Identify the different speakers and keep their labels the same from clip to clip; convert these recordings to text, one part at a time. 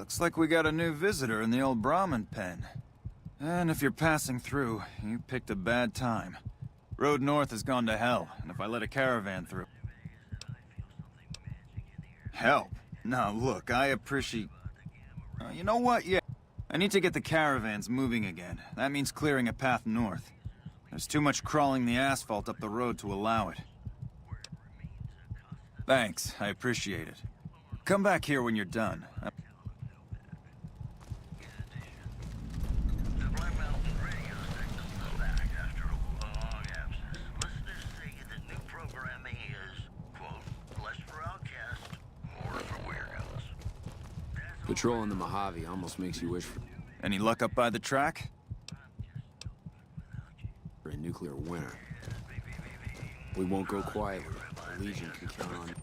Speaker 1: Looks like we got a new visitor in the old Brahmin pen. And if you're passing through, you picked a bad time. Road north has gone to hell, and if I let a caravan through... Help? Now look, I appreciate... you know what? Yeah. I need to get the caravans moving again. That means clearing a path north. There's too much crawling the asphalt up the road to allow it. Thanks, I appreciate it. Come back here when you're done.
Speaker 2: Patrolling the Mojave almost makes you wish for
Speaker 1: Any luck up by the track?
Speaker 2: a nuclear winter. We won't go quietly. The Legion can count on...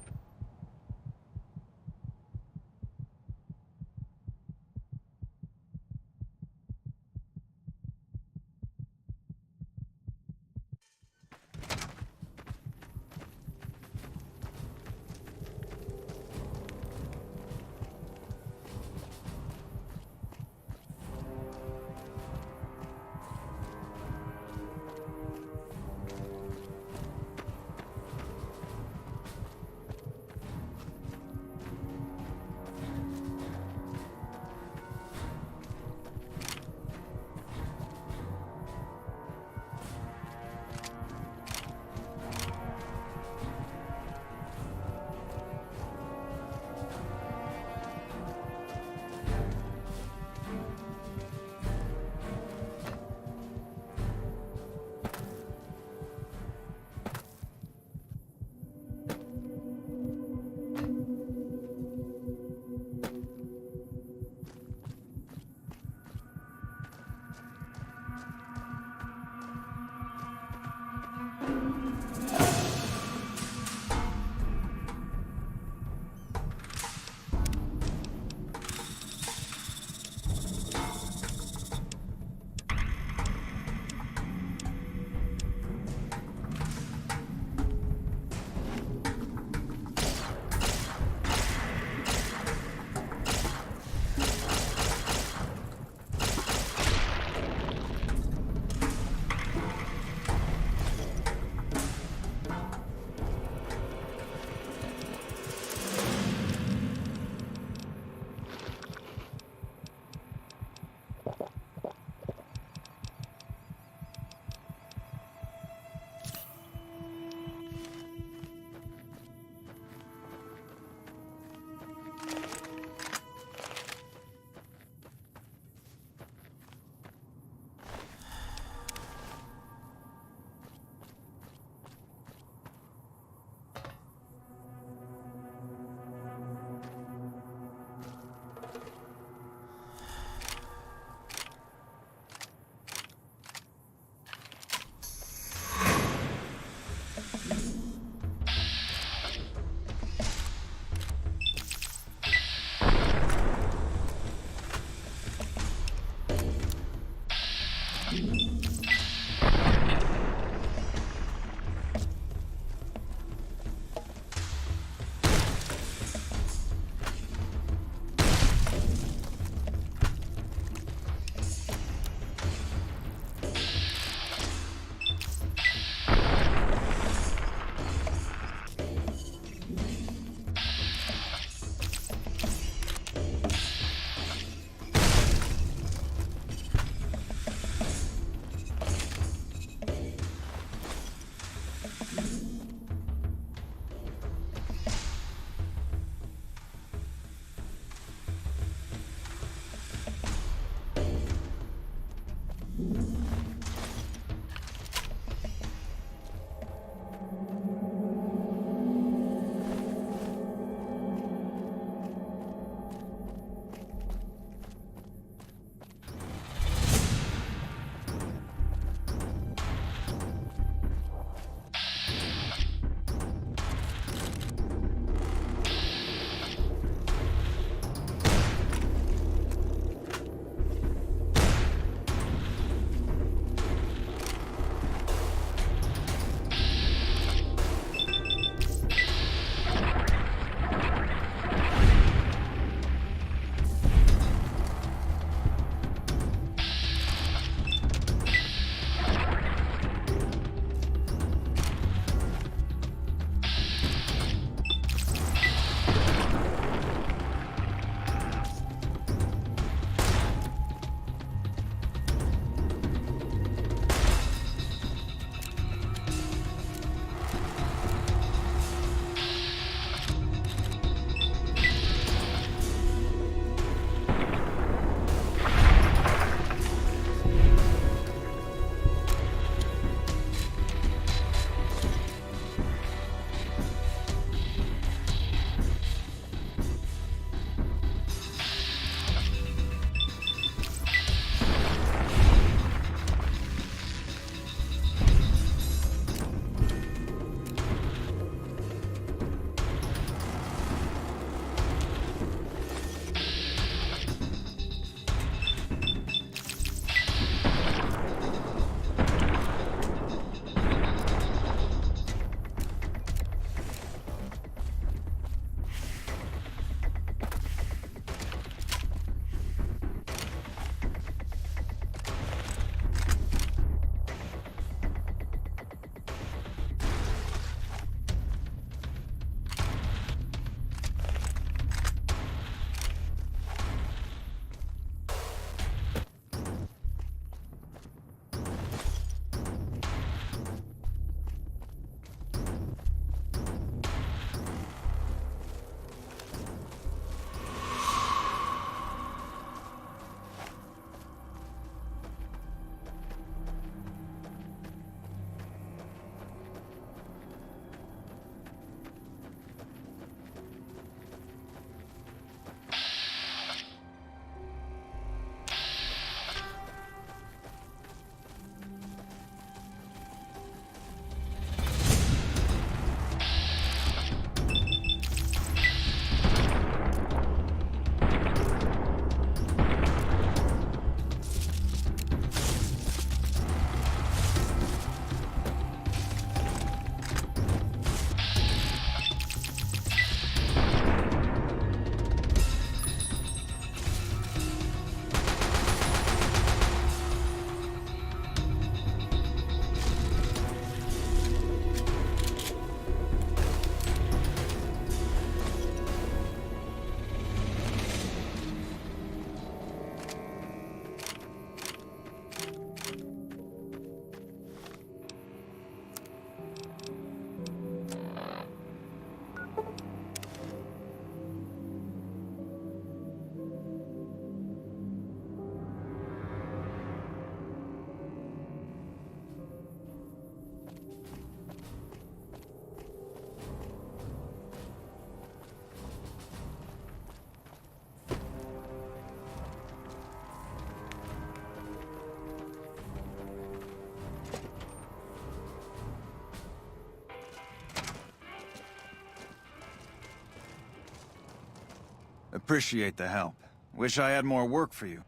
Speaker 1: Appreciate the help. Wish I had more work for you.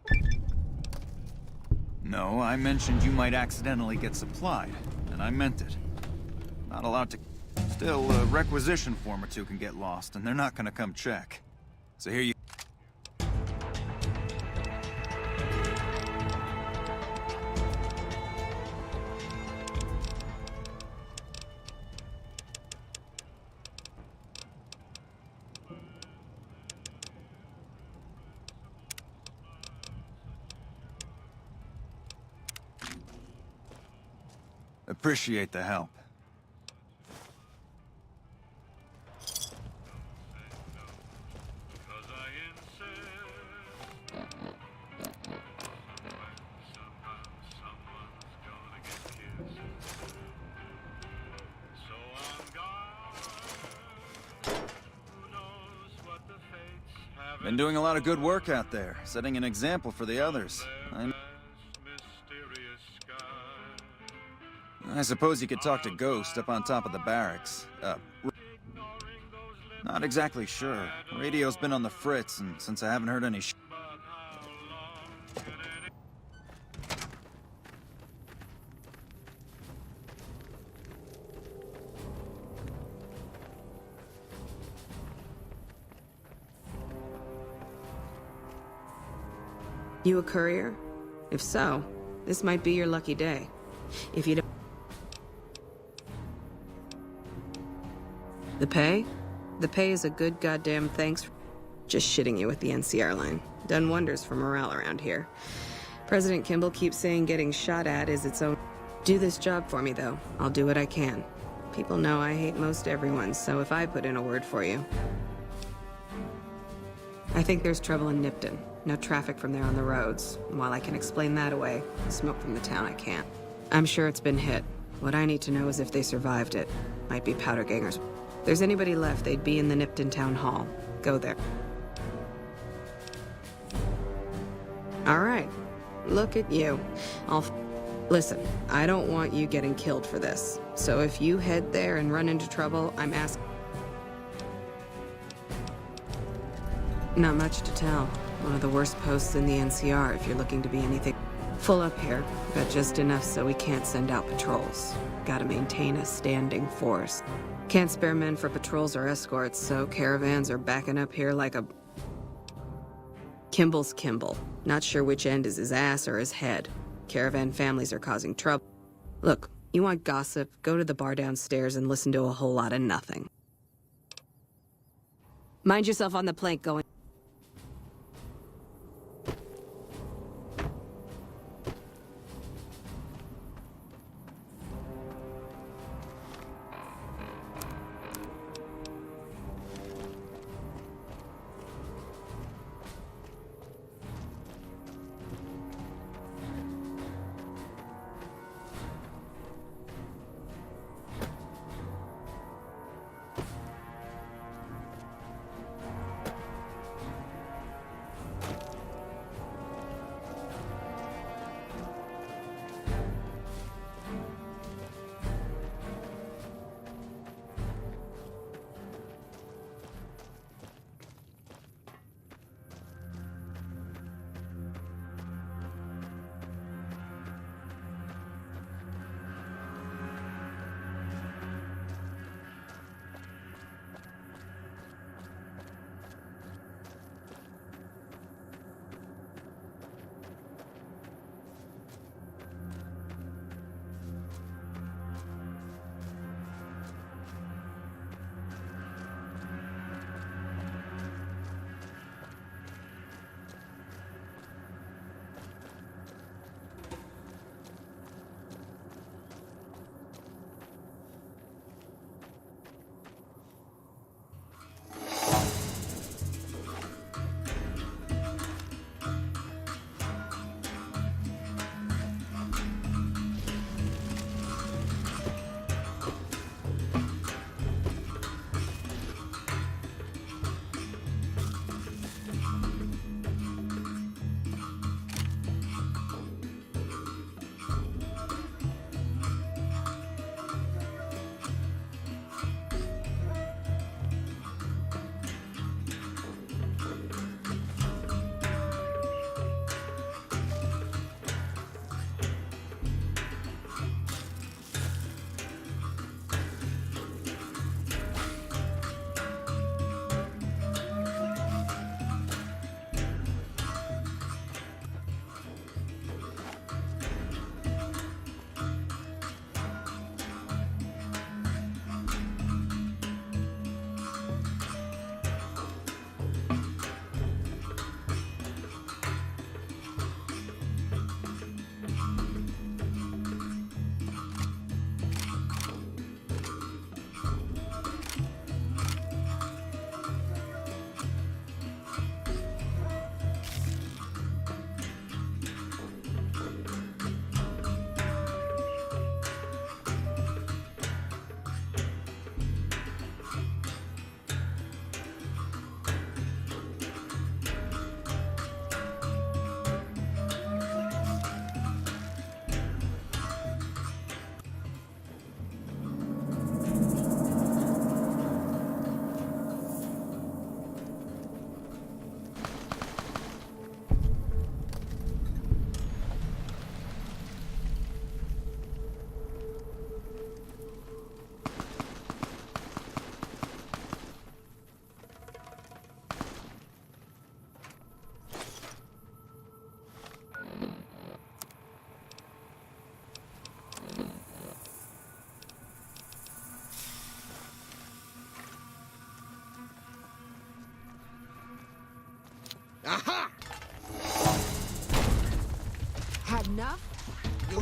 Speaker 1: No, I mentioned you might accidentally get supplied, and I meant it. Not allowed to... Still, a requisition form or two can get lost, and they're not gonna come check. So here you... Appreciate the help. Been doing a lot of good work out there, setting an example for the others. I suppose you could talk to Ghost up on top of the barracks. Not exactly sure. Radio's been on the fritz, and since I haven't heard any
Speaker 3: You a courier? If so, this might be your lucky day. If you don't... The pay? The pay is a good goddamn thanks. Just shitting you with the NCR line. Done wonders for morale around here. President Kimball keeps saying getting shot at is its own... Do this job for me, though. I'll do what I can. People know I hate most everyone, so if I put in a word for you... I think there's trouble in Nipton. No traffic from there on the roads. While I can explain that away, smoke from the town I can't. I'm sure it's been hit. What I need to know is if they survived it. Might be powder gangers. If there's anybody left, they'd be in the Nipton Town Hall. Go there. All right. Look at you. Listen, I don't want you getting killed for this. So if you head there and run into trouble, I'm asking... Not much to tell. One of the worst posts in the NCR if you're looking to be anything. Full up here, but just enough so we can't send out patrols. Gotta maintain a standing force. Can't spare men for patrols or escorts, so caravans are backing up here like a... Kimball's Kimball. Not sure which end is his ass or his head. Caravan families are causing trouble. Look, you want gossip, go to the bar downstairs and listen to a whole lot of nothing. Mind yourself on the plank going...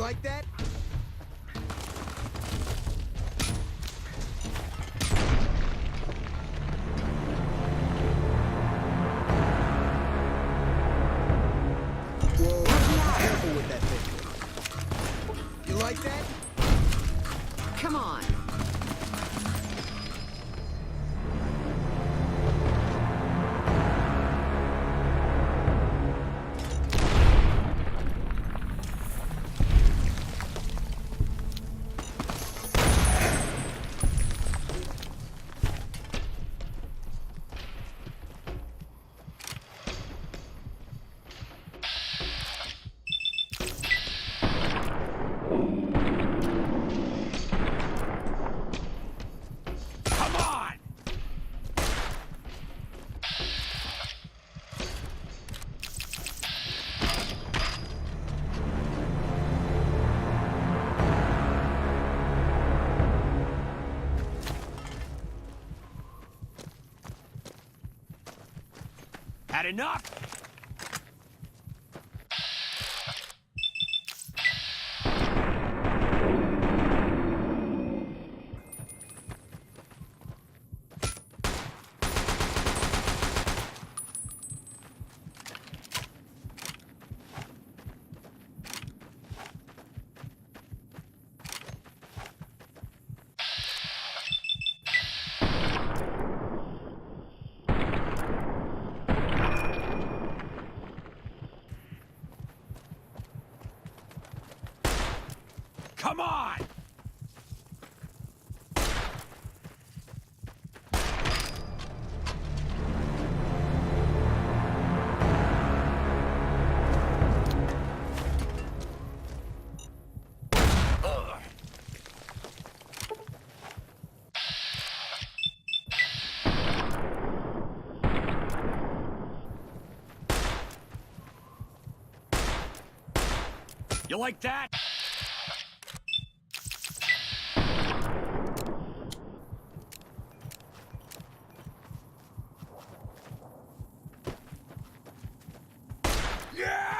Speaker 2: like that? Whoa, be careful with that thing. You like that?
Speaker 3: Come on.
Speaker 4: Had enough? Come on! You like that? Yeah!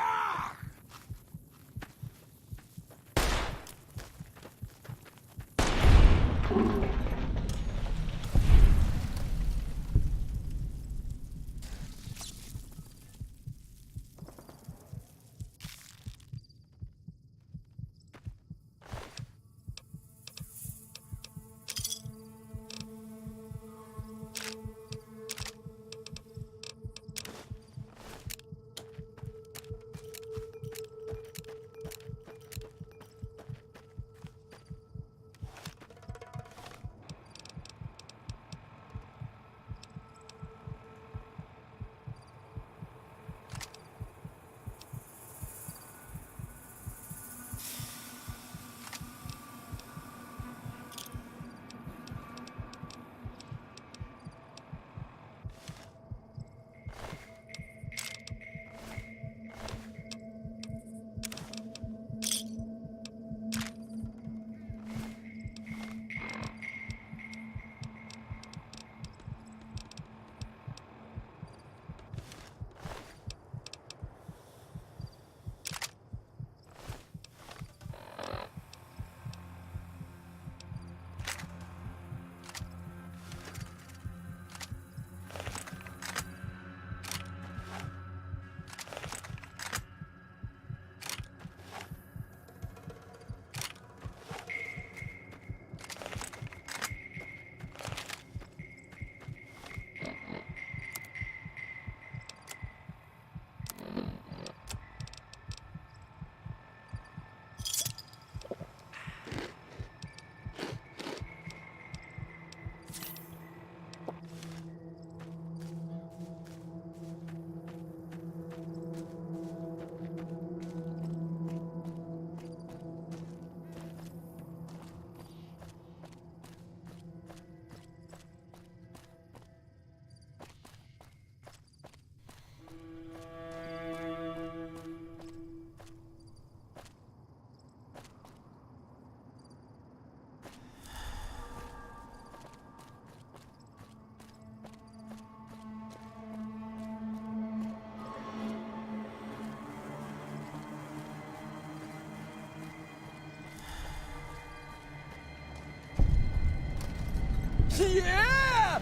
Speaker 4: Yeah!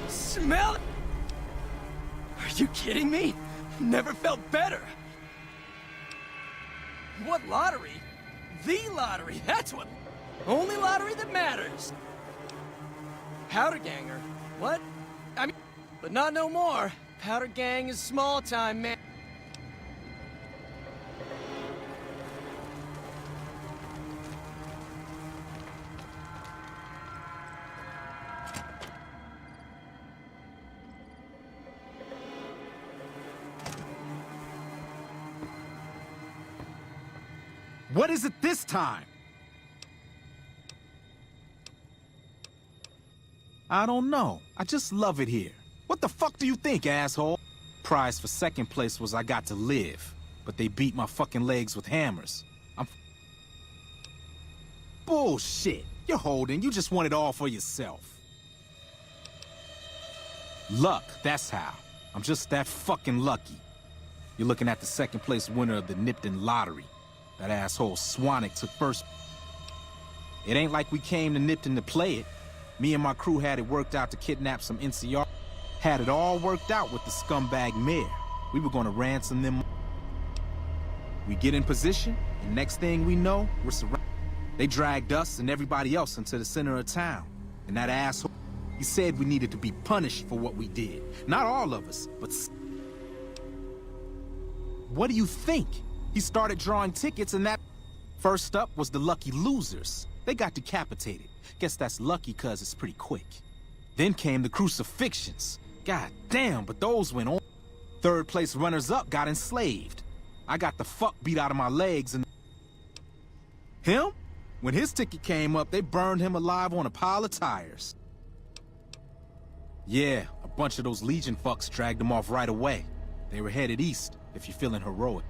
Speaker 4: Smell it! Are you kidding me? Never felt better. What lottery? The lottery, that's what... Only lottery that matters. Powder ganger. What? I mean, but not no more. Powder gang is small time, man.
Speaker 5: What is it this time? I don't know. I just love it here. What the fuck do you think, asshole? Prize for second place was I got to live, but they beat my fucking legs with hammers. Bullshit. You're holding. You just want it all for yourself. Luck, that's how. I'm just that fucking lucky. You're looking at the second place winner of the Nipton lottery. That asshole Swanick took first. It ain't like we came to Nipton to play it. Me and my crew had it worked out to kidnap some NCR. Had it all worked out with the scumbag mayor. We were gonna ransom them. We get in position, and next thing we know, we're surrounded. They dragged us and everybody else into the center of town. And that asshole, he said we needed to be punished for what we did. Not all of us, but... What do you think? He started drawing tickets and that... First up was the lucky losers. They got decapitated. Guess that's lucky cause it's pretty quick. Then came the crucifixions. God damn, but those went on. Third place runners-up got enslaved. I got the fuck beat out of my legs and... Him? When his ticket came up, they burned him alive on a pile of tires. Yeah, a bunch of those Legion fucks dragged him off right away. They were headed east, if you're feeling heroic.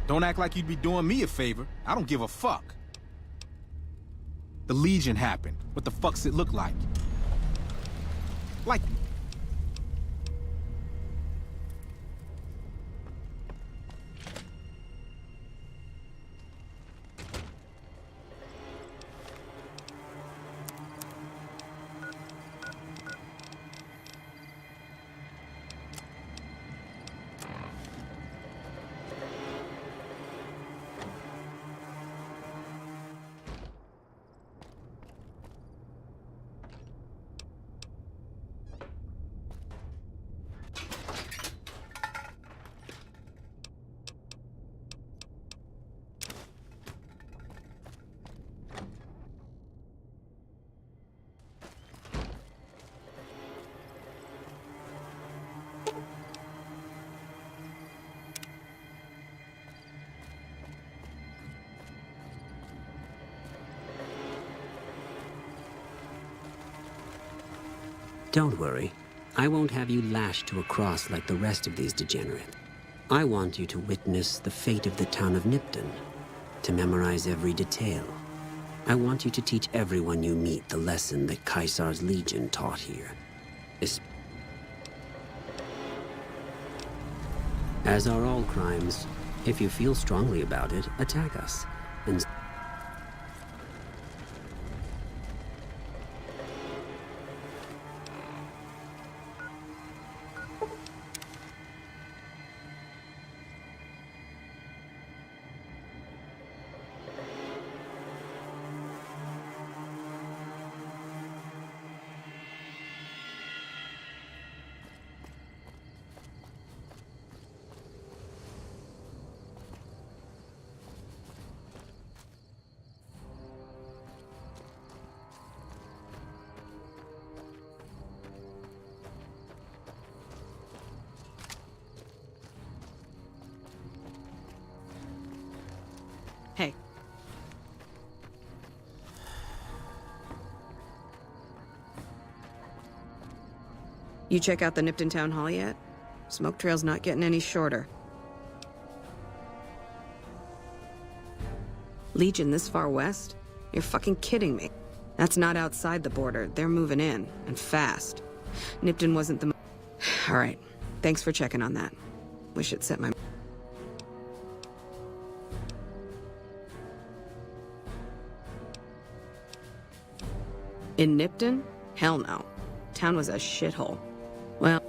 Speaker 5: Don't act like you'd be doing me a favor. I don't give a fuck. The Legion happened. What the fuck's it look like? Like...
Speaker 6: Don't worry. I won't have you lashed to a cross like the rest of these degenerates. I want you to witness the fate of the town of Nipton, to memorize every detail. I want you to teach everyone you meet the lesson that Caesar's Legion taught here. As are all crimes, if you feel strongly about it, attack us. And
Speaker 3: Hey. You check out the Nipton Town Hall yet? Smoke trail's not getting any shorter. Legion this far west? You're fucking kidding me. That's not outside the border. They're moving in, and fast. Nipton wasn't the... All right. Thanks for checking on that. Wish it set my... In Nipton? Hell no. Town was a shithole. Well...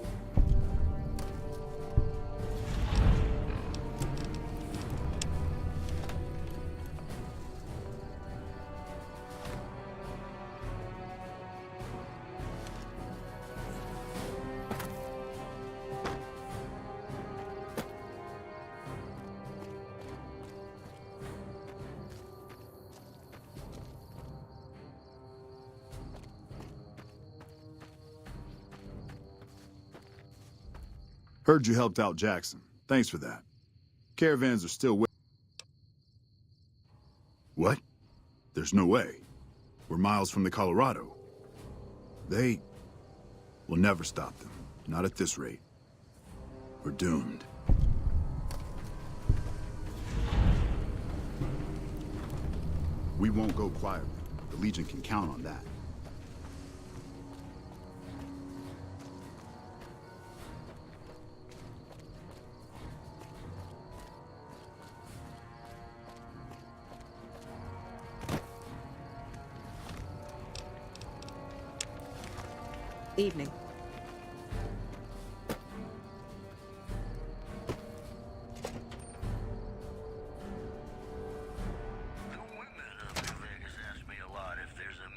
Speaker 7: Heard you helped out Jackson. Thanks for that. Caravans are still What? There's no way. We're miles from the Colorado. They will never stop them. Not at this rate. We're doomed. We won't go quietly. The Legion can count on that.
Speaker 3: Evening.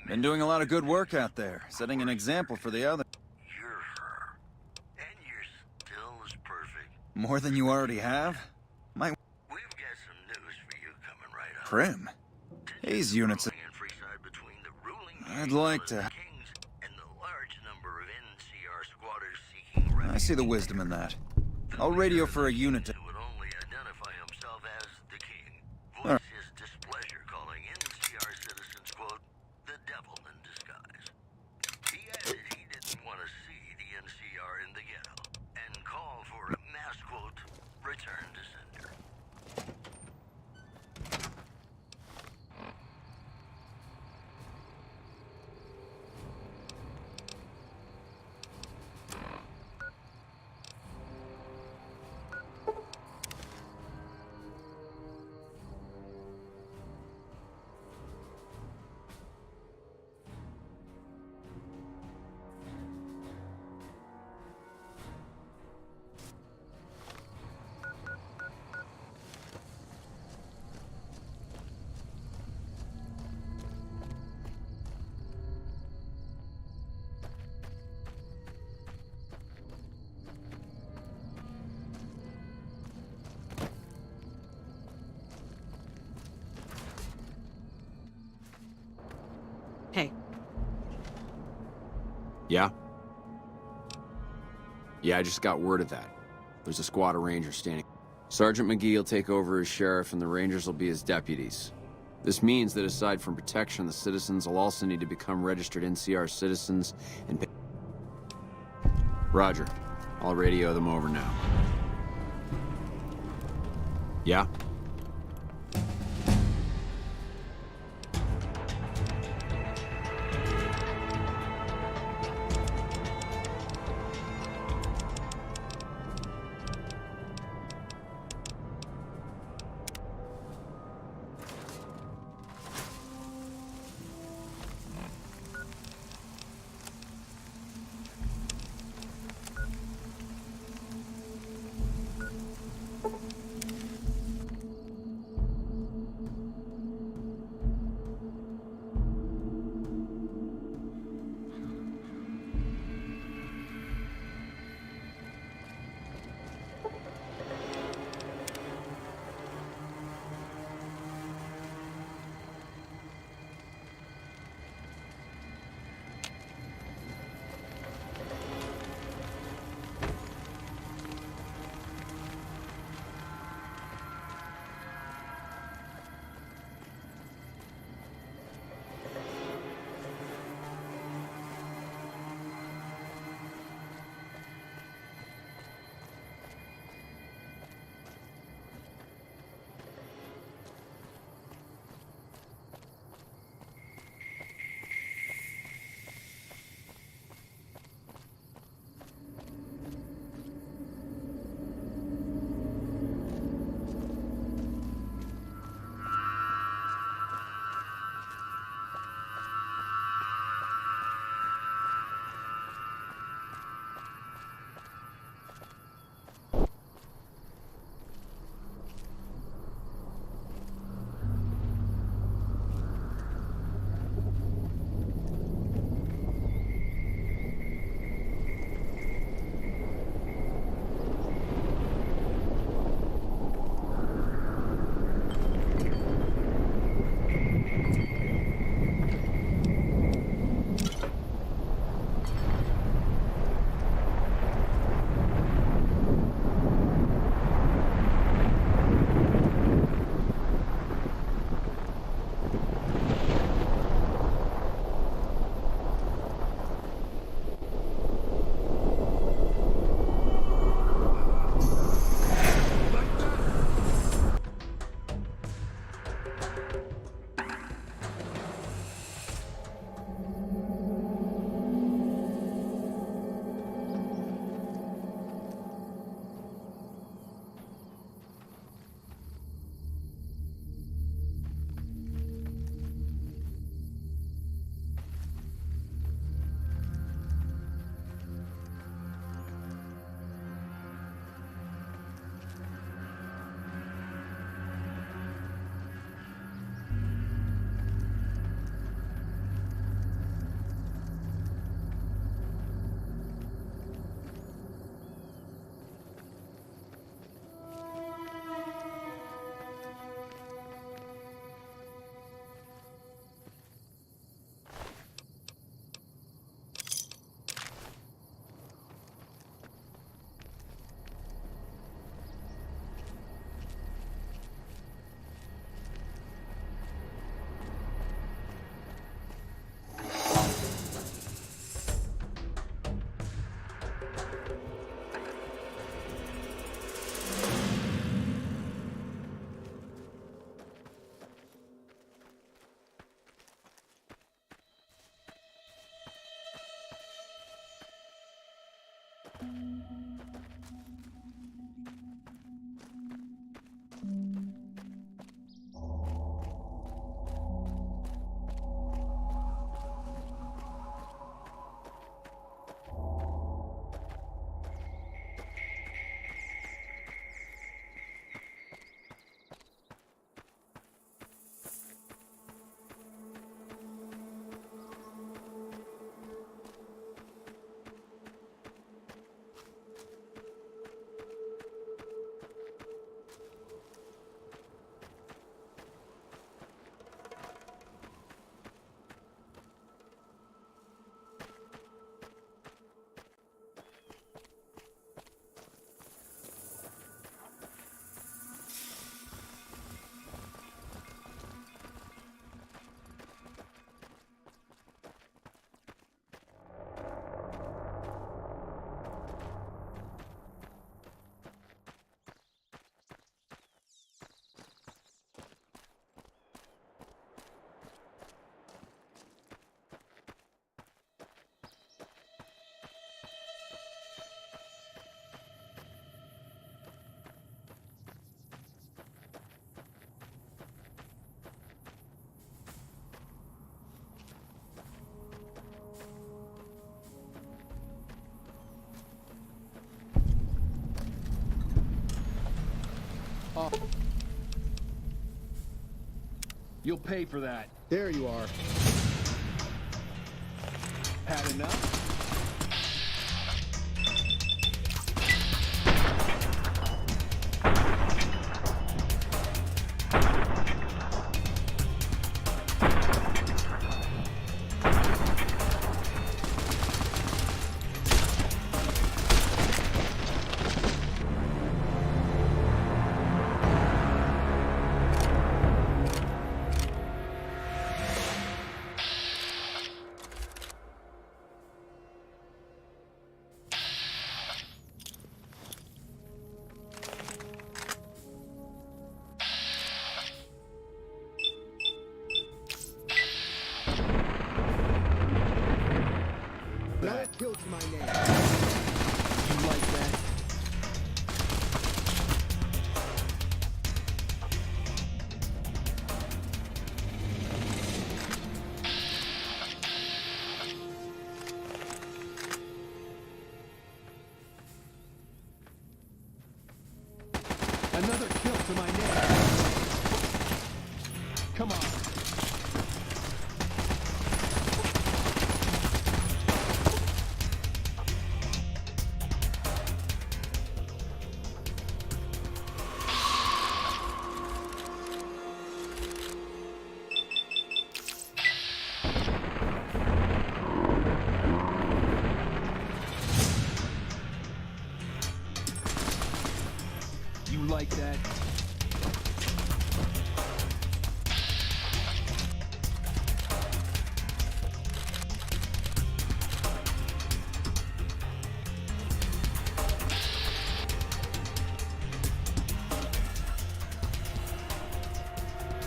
Speaker 1: Been doing a lot of good work out there, setting an example for the other.
Speaker 8: You're her. And you're still as perfect.
Speaker 1: More than you already have?
Speaker 8: We've got some news for you coming right up.
Speaker 1: Prim. These units...
Speaker 8: And freeside between the ruling
Speaker 1: I'd like to...
Speaker 8: kings and the large number of NCR squatters seeking refuge.
Speaker 1: I see the wisdom in that. I'll radio for a unit to...
Speaker 8: Who would only identify himself as the king.
Speaker 1: All right.
Speaker 8: Voice his displeasure, calling NCR citizens, quote, the devil in disguise. He added he didn't want to see the NCR in the ghetto, and call for a mass, quote, return to sender.
Speaker 3: Hey.
Speaker 2: Yeah? Yeah, I just got word of that. There's a squad of Rangers standing. Sergeant McGee will take over as sheriff and the Rangers will be his deputies. This means that aside from protection, the citizens will also need to become registered NCR citizens and pay... Roger. I'll radio them over now. Yeah?
Speaker 9: You'll pay for that.
Speaker 10: There you are.
Speaker 9: Had enough?
Speaker 10: Another kill to my name.
Speaker 9: You like that? Another kill to my name. Come on. You like that?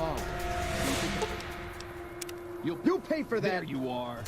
Speaker 9: Oh.
Speaker 10: You'll pay for that.
Speaker 9: There you are.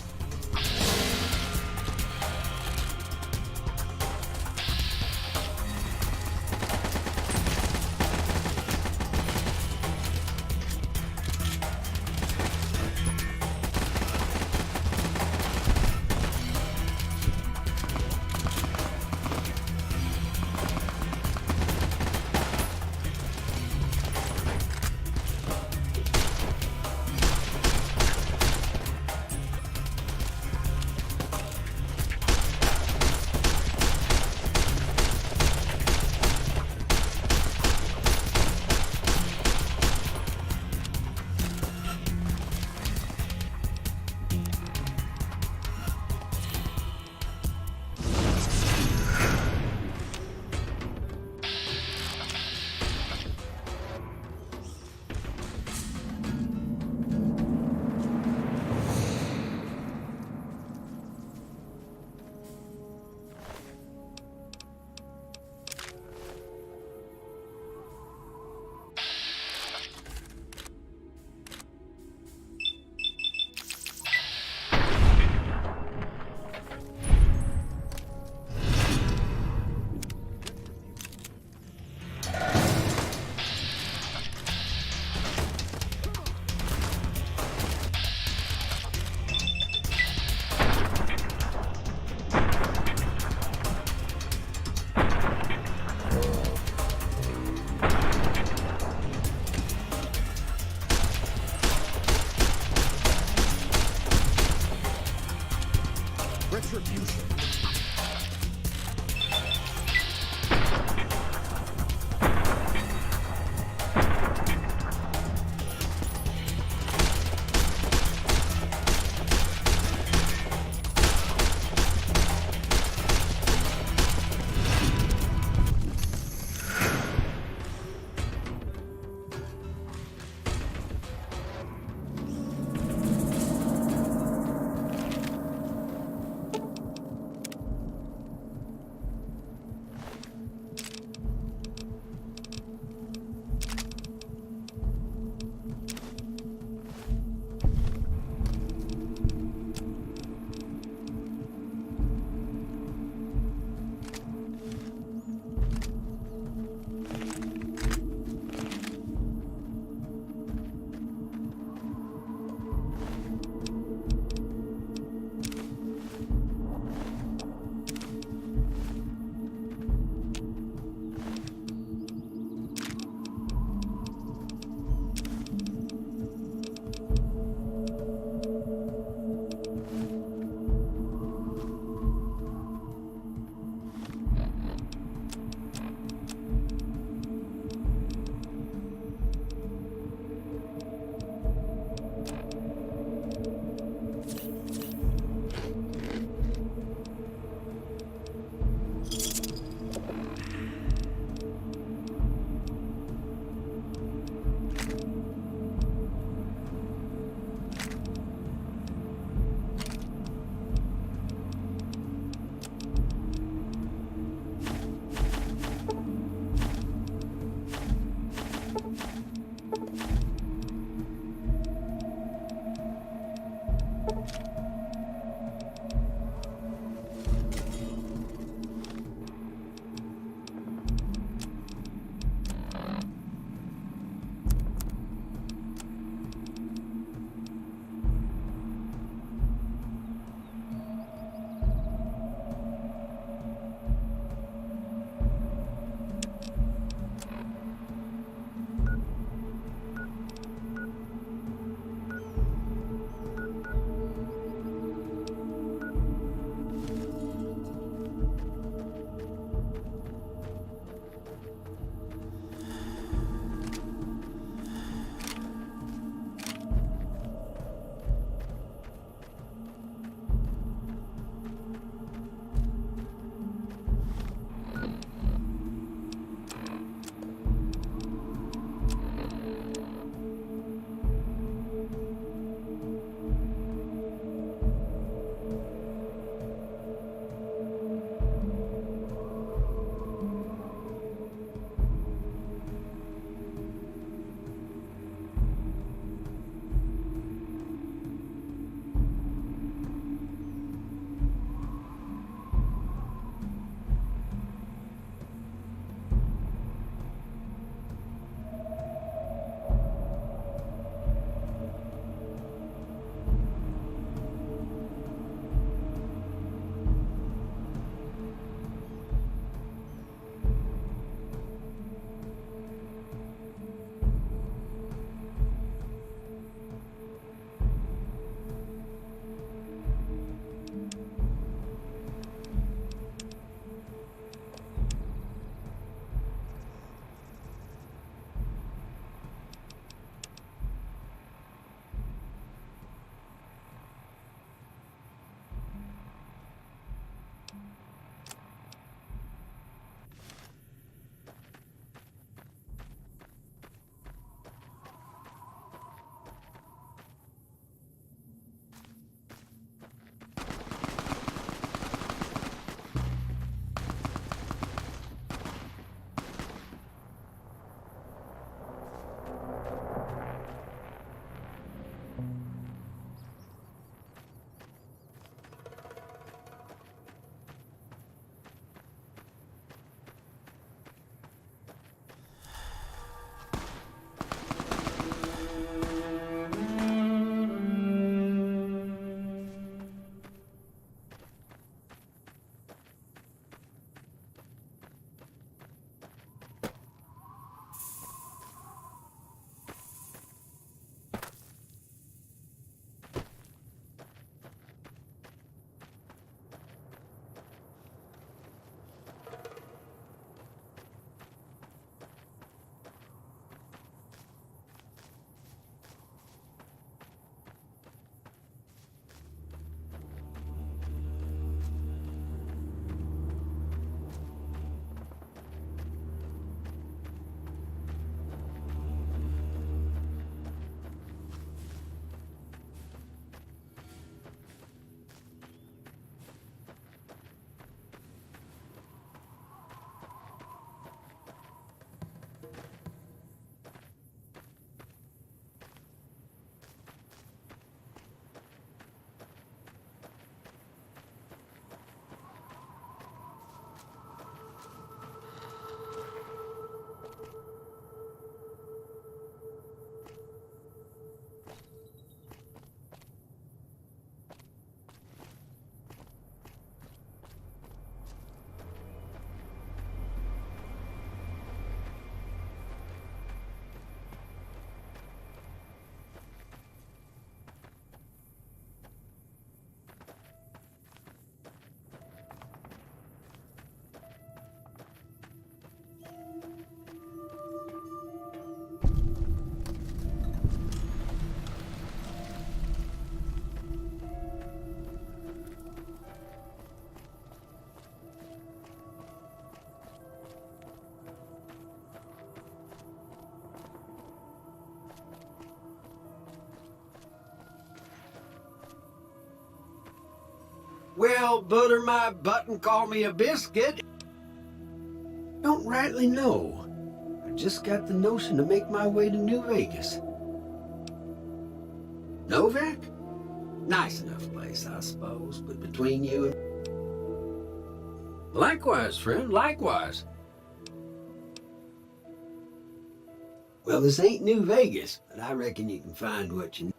Speaker 10: Retribution.
Speaker 6: Well, butter my butt and call me a biscuit. Don't rightly know. I just got the notion to make my way to New Vegas. Novak? Nice enough place, I suppose, but between you and... Likewise, friend, likewise. Well, this ain't New Vegas, but I reckon you can find what you need.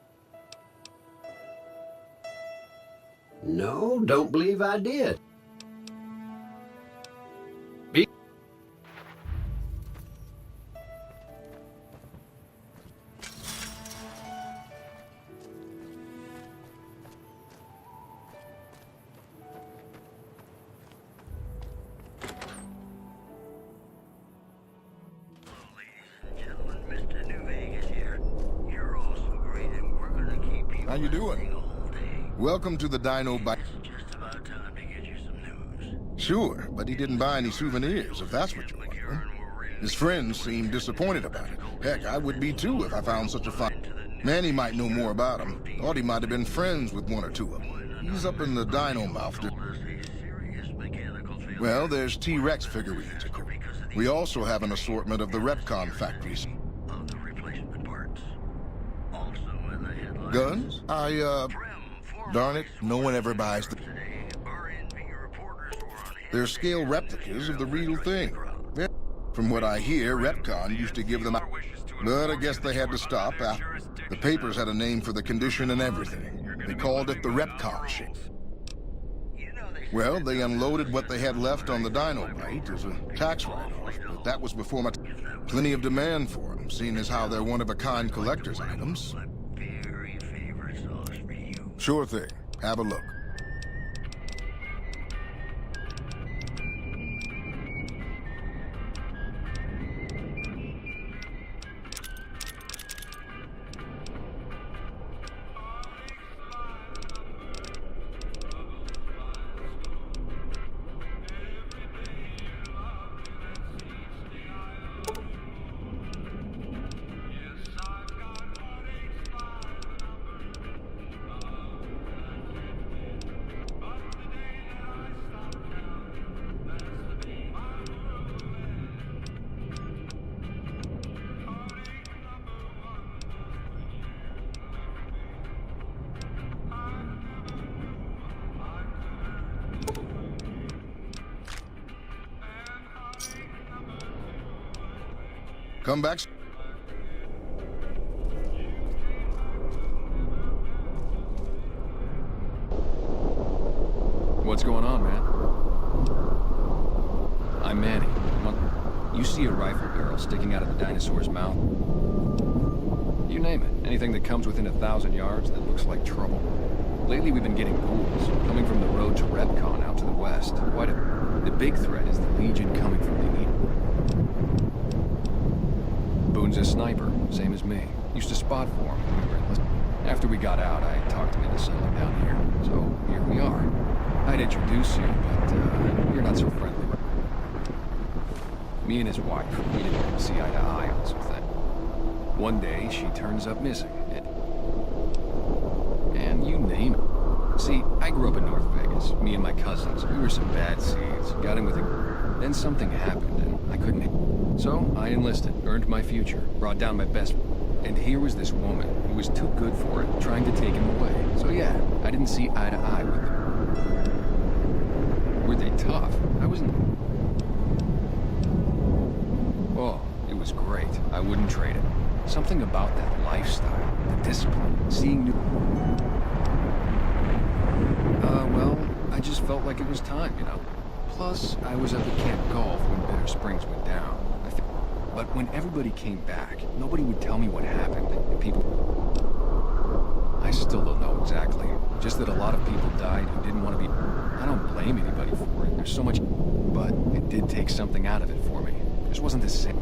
Speaker 6: No, don't believe I did.
Speaker 11: How you doing? Welcome to the Dino Bite. Sure, but he didn't buy any souvenirs, if that's what you're wondering. His friends seemed disappointed about it. Heck, I would be too if I found such a fine... Manny might know more about him. Thought he might have been friends with one or two of them. He's up in the Dino Mouth. Well, there's T-Rex figurines. We also have an assortment of the Repcon factories. Guns? Darn it, no one ever buys them. They're scale replicas of the real thing. From what I hear, Repcon used to give them out, but I guess they had to stop after. The papers had a name for the condition and everything. They called it the Repcon ship. Well, they unloaded what they had left on the Dino Bite as a tax write-off, but that was before my... Plenty of demand for them, seeing as how they're one-of-a-kind collector's items. Sure thing. Have a look. Come back.
Speaker 2: What's going on, man? I'm Manny. You see a rifle barrel sticking out of the dinosaur's mouth? You name it. Anything that comes within 1,000 yards that looks like trouble. Lately we've been getting ghouls coming from the road to Repcon out to the west. The big threat is the Legion coming from the east. Boone's a sniper, same as me. Used to spot for him when we were enlisted. After we got out, I talked him into settling down here. So, here we are. I'd introduce you, but you're not so friendly. Me and his wife, we didn't see eye to eye on some things. One day, she turns up missing. And you name it. See, I grew up in North Vegas. Me and my cousins, we were some bad seeds. Got in with a... Then something happened, and I couldn't... So, I enlisted, earned my future, brought down my best... And here was this woman who was too good for it, trying to take him away. So yeah, I didn't see eye to eye with her. Were they tough? I wasn't... Oh, it was great. I wouldn't trade it. Something about that lifestyle, the discipline, seeing new... Well, I just felt like it was time, you know. Plus, I was up at Camp Golf when Bitter Springs went down. But when everybody came back, nobody would tell me what happened, and people... I still don't know exactly. Just that a lot of people died who didn't want to be... I don't blame anybody for it. There's so much... But it did take something out of it for me. It just wasn't the same.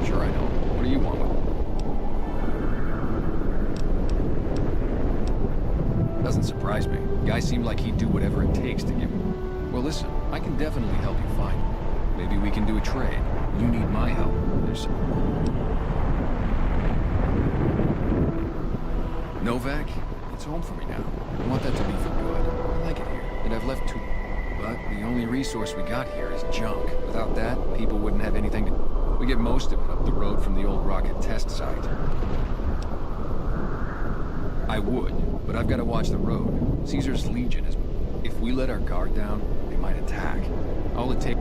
Speaker 2: Sure, I know. What do you want with it? Doesn't surprise me. Guy seemed like he'd do whatever it takes to give me... Well, listen, I can definitely help you find it. Maybe we can do a trade. You need my help. There's... Novak?
Speaker 12: It's home for me now. I want that to be for good. I like it here, and I've left too... But the only resource we got here is junk. Without that, people wouldn't have anything to... We get most of it up the road from the old rocket test site. I would, but I've got to watch the road. Caesar's Legion is... If we let our guard down, they might attack. All it takes...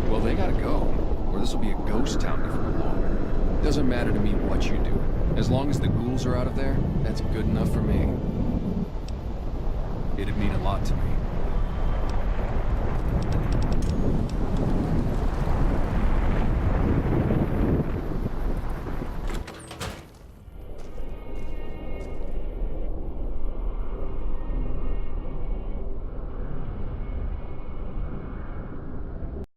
Speaker 12: Well, they gotta go, or this will be a ghost town before long. Doesn't matter to me what you do. As long as the ghouls are out of there, that's good enough for me. It'd mean a lot to me.